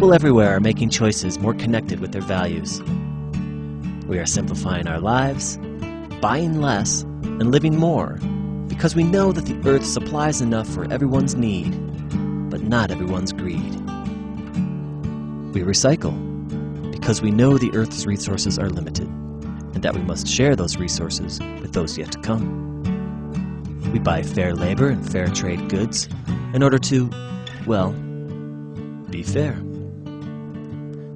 People everywhere are making choices more connected with their values. We are simplifying our lives, buying less, and living more because we know that the earth supplies enough for everyone's need, but not everyone's greed. We recycle because we know the earth's resources are limited and that we must share those resources with those yet to come. We buy fair labor and fair trade goods in order to, well, be fair.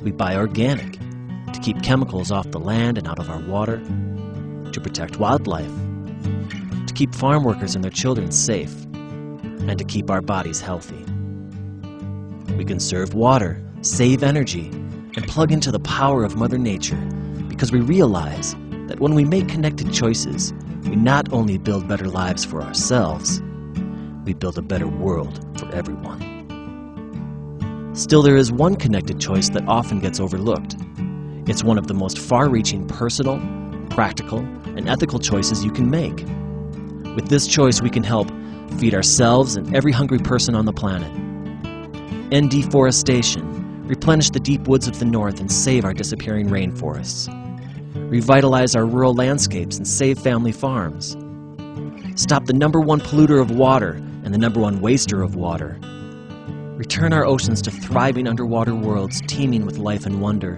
We buy organic to keep chemicals off the land and out of our water, to protect wildlife, to keep farm workers and their children safe, and to keep our bodies healthy. We conserve water, save energy, and plug into the power of Mother Nature because we realize that when we make connected choices, we not only build better lives for ourselves, we build a better world for everyone. Still, there is one connected choice that often gets overlooked. It's one of the most far-reaching personal, practical, and ethical choices you can make. With this choice, we can help feed ourselves and every hungry person on the planet, end deforestation, replenish the deep woods of the north and save our disappearing rainforests, revitalize our rural landscapes and save family farms, stop the #1 polluter of water and the #1 waster of water, return our oceans to thriving underwater worlds teeming with life and wonder,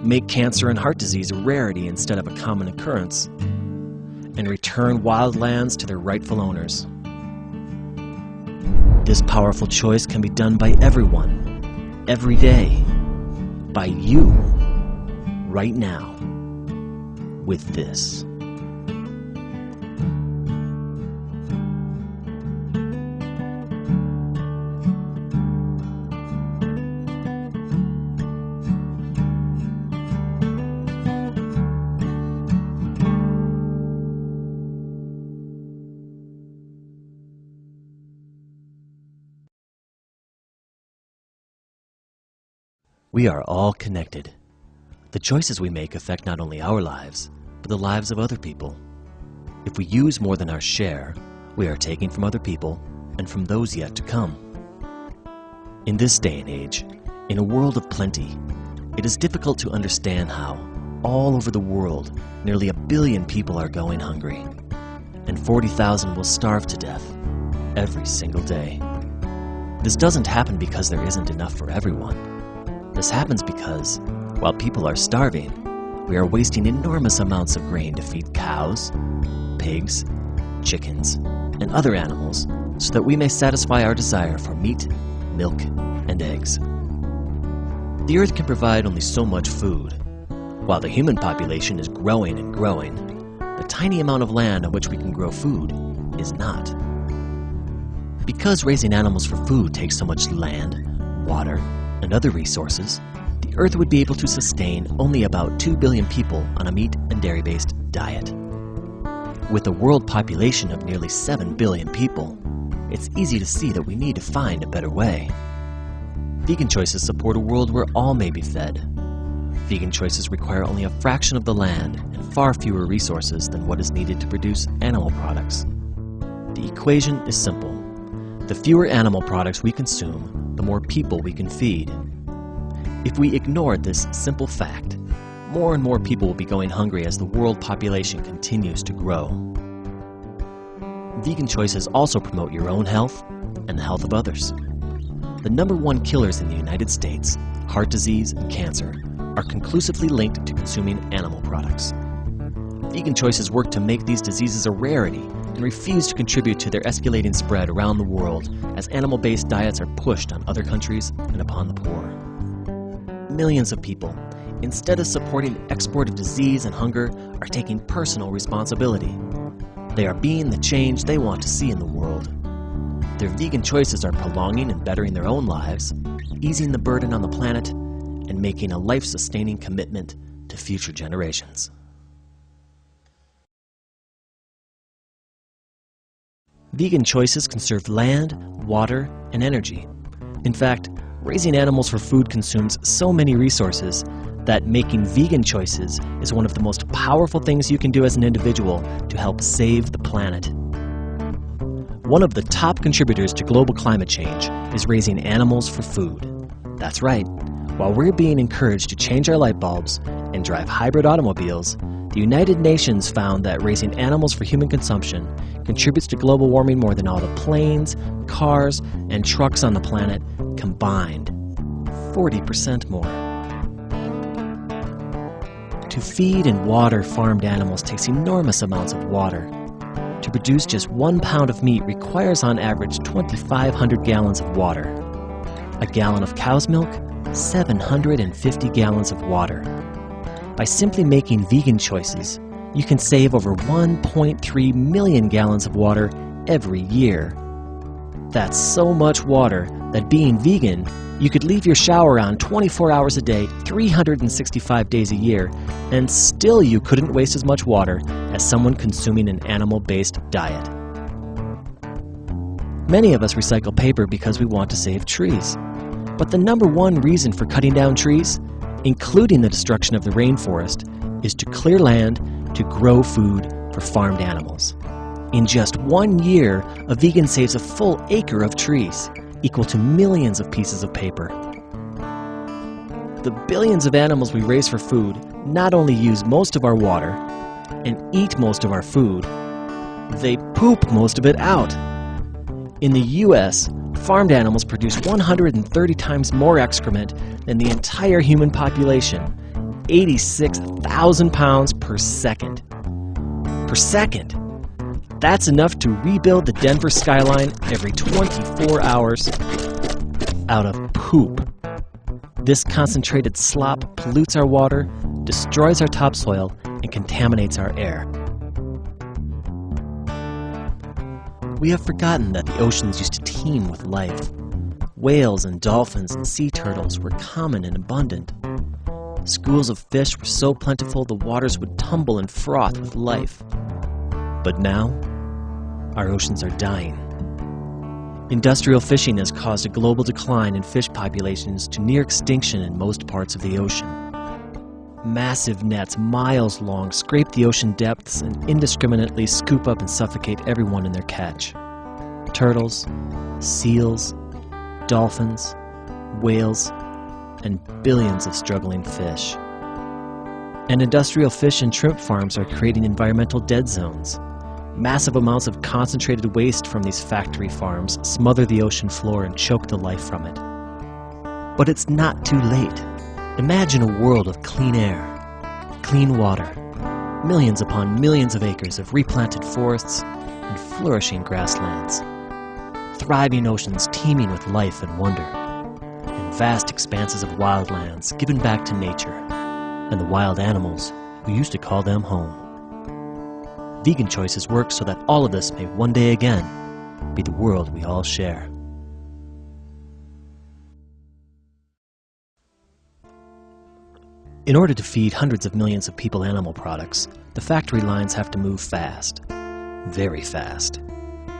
make cancer and heart disease a rarity instead of a common occurrence, and return wild lands to their rightful owners. This powerful choice can be done by everyone, every day, by you, right now, with this. We are all connected. The choices we make affect not only our lives, but the lives of other people. If we use more than our share, we are taking from other people and from those yet to come. In this day and age, in a world of plenty, it is difficult to understand how, all over the world, nearly 1 billion people are going hungry, and 40,000 will starve to death every single day. This doesn't happen because there isn't enough for everyone. This happens because, while people are starving, we are wasting enormous amounts of grain to feed cows, pigs, chickens, and other animals so that we may satisfy our desire for meat, milk, and eggs. The earth can provide only so much food. While the human population is growing and growing, the tiny amount of land on which we can grow food is not. Because raising animals for food takes so much land, water, and other resources, the earth would be able to sustain only about 2 billion people on a meat and dairy-based diet. With a world population of nearly 7 billion people, it's easy to see that we need to find a better way. Vegan choices support a world where all may be fed. Vegan choices require only a fraction of the land and far fewer resources than what is needed to produce animal products. The equation is simple. The fewer animal products we consume, the more people we can feed. If we ignored this simple fact, more and more people will be going hungry as the world population continues to grow. Vegan choices also promote your own health and the health of others. The #1 killers in the United States, heart disease and cancer, are conclusively linked to consuming animal products. Vegan choices work to make these diseases a rarity and refuse to contribute to their escalating spread around the world as animal-based diets are pushed on other countries and upon the poor. Millions of people, instead of supporting the export of disease and hunger, are taking personal responsibility. They are being the change they want to see in the world. Their vegan choices are prolonging and bettering their own lives, easing the burden on the planet, and making a life-sustaining commitment to future generations. Vegan choices conserve land, water, and energy. In fact, raising animals for food consumes so many resources that making vegan choices is one of the most powerful things you can do as an individual to help save the planet. One of the top contributors to global climate change is raising animals for food. That's right. While we're being encouraged to change our light bulbs and drive hybrid automobiles, the United Nations found that raising animals for human consumption contributes to global warming more than all the planes, cars, and trucks on the planet combined. 40% more. To feed and water farmed animals takes enormous amounts of water. To produce just 1 pound of meat requires on average 2,500 gallons of water. A gallon of cow's milk, 750 gallons of water. By simply making vegan choices, you can save over 1.3 million gallons of water every year. That's so much water that being vegan, you could leave your shower on 24 hours a day, 365 days a year, and still you couldn't waste as much water as someone consuming an animal-based diet. Many of us recycle paper because we want to save trees. But the number one reason for cutting down trees, including the destruction of the rainforest, is to clear land to grow food for farmed animals. In just 1 year, a vegan saves a full acre of trees, equal to millions of pieces of paper. The billions of animals we raise for food not only use most of our water and eat most of our food, they poop most of it out. In the US, farmed animals produce 130 times more excrement than the entire human population, 86,000 pounds per second. Per second! That's enough to rebuild the Denver skyline every 24 hours out of poop. This concentrated slop pollutes our water, destroys our topsoil, and contaminates our air. We have forgotten that the oceans used to teem with life. Whales and dolphins and sea turtles were common and abundant. Schools of fish were so plentiful the waters would tumble and froth with life. But now, our oceans are dying. Industrial fishing has caused a global decline in fish populations to near extinction in most parts of the ocean. Massive nets miles long scrape the ocean depths and indiscriminately scoop up and suffocate everyone in their catch. Turtles, seals, dolphins, whales, and billions of struggling fish. And industrial fish and shrimp farms are creating environmental dead zones. Massive amounts of concentrated waste from these factory farms smother the ocean floor and choke the life from it. But it's not too late. Imagine a world of clean air, clean water, millions upon millions of acres of replanted forests and flourishing grasslands, thriving oceans teeming with life and wonder, and vast expanses of wildlands given back to nature and the wild animals who used to call them home. Vegan choices work so that all of this may one day again be the world we all share. In order to feed hundreds of millions of people animal products, the factory lines have to move fast. Very fast.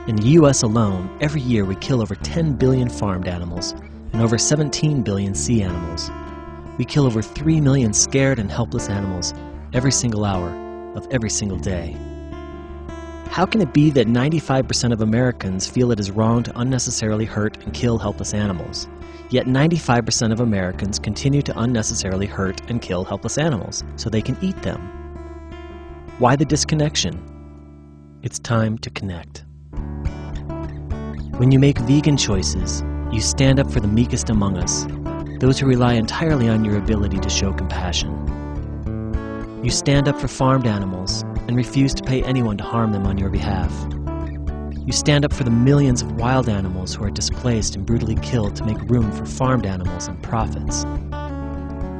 In the US alone, every year we kill over 10 billion farmed animals and over 17 billion sea animals. We kill over 3 million scared and helpless animals every single hour of every single day. How can it be that 95% of Americans feel it is wrong to unnecessarily hurt and kill helpless animals? Yet 95% of Americans continue to unnecessarily hurt and kill helpless animals so they can eat them. Why the disconnection? It's time to connect. When you make vegan choices, you stand up for the meekest among us, those who rely entirely on your ability to show compassion. You stand up for farmed animals and refuse to pay anyone to harm them on your behalf. You stand up for the millions of wild animals who are displaced and brutally killed to make room for farmed animals and profits.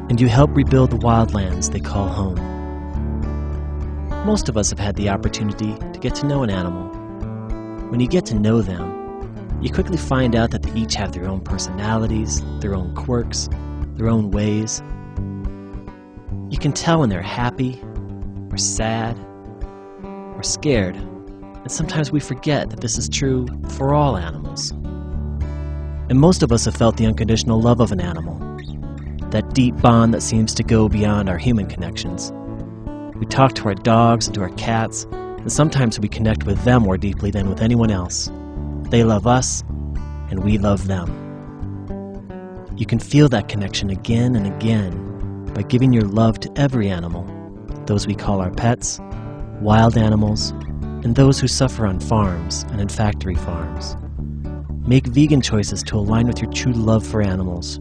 And you help rebuild the wildlands they call home. Most of us have had the opportunity to get to know an animal. When you get to know them, you quickly find out that they each have their own personalities, their own quirks, their own ways. You can tell when they're happy, or sad, or scared. And sometimes we forget that this is true for all animals. And most of us have felt the unconditional love of an animal, that deep bond that seems to go beyond our human connections. We talk to our dogs and to our cats, and sometimes we connect with them more deeply than with anyone else. They love us, and we love them. You can feel that connection again and again by giving your love to every animal, those we call our pets, wild animals, and those who suffer on farms and in factory farms. Make vegan choices to align with your true love for animals.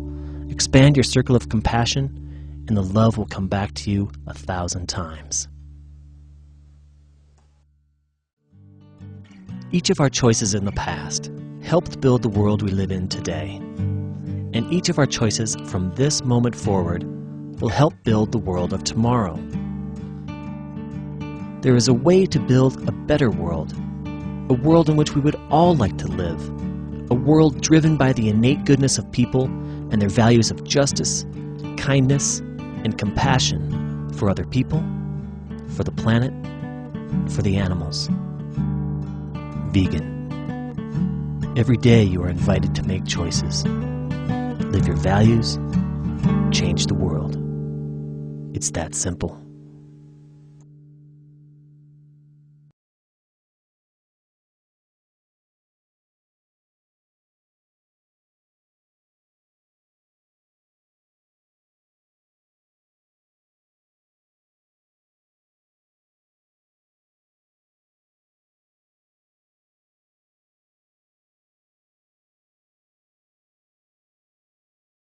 Expand your circle of compassion, and the love will come back to you 1,000 times. Each of our choices in the past helped build the world we live in today. And each of our choices from this moment forward will help build the world of tomorrow. There is a way to build a better world, a world in which we would all like to live, a world driven by the innate goodness of people and their values of justice, kindness, and compassion for other people, for the planet, for the animals. Vegan. Every day you are invited to make choices. Live your values, change the world. It's that simple.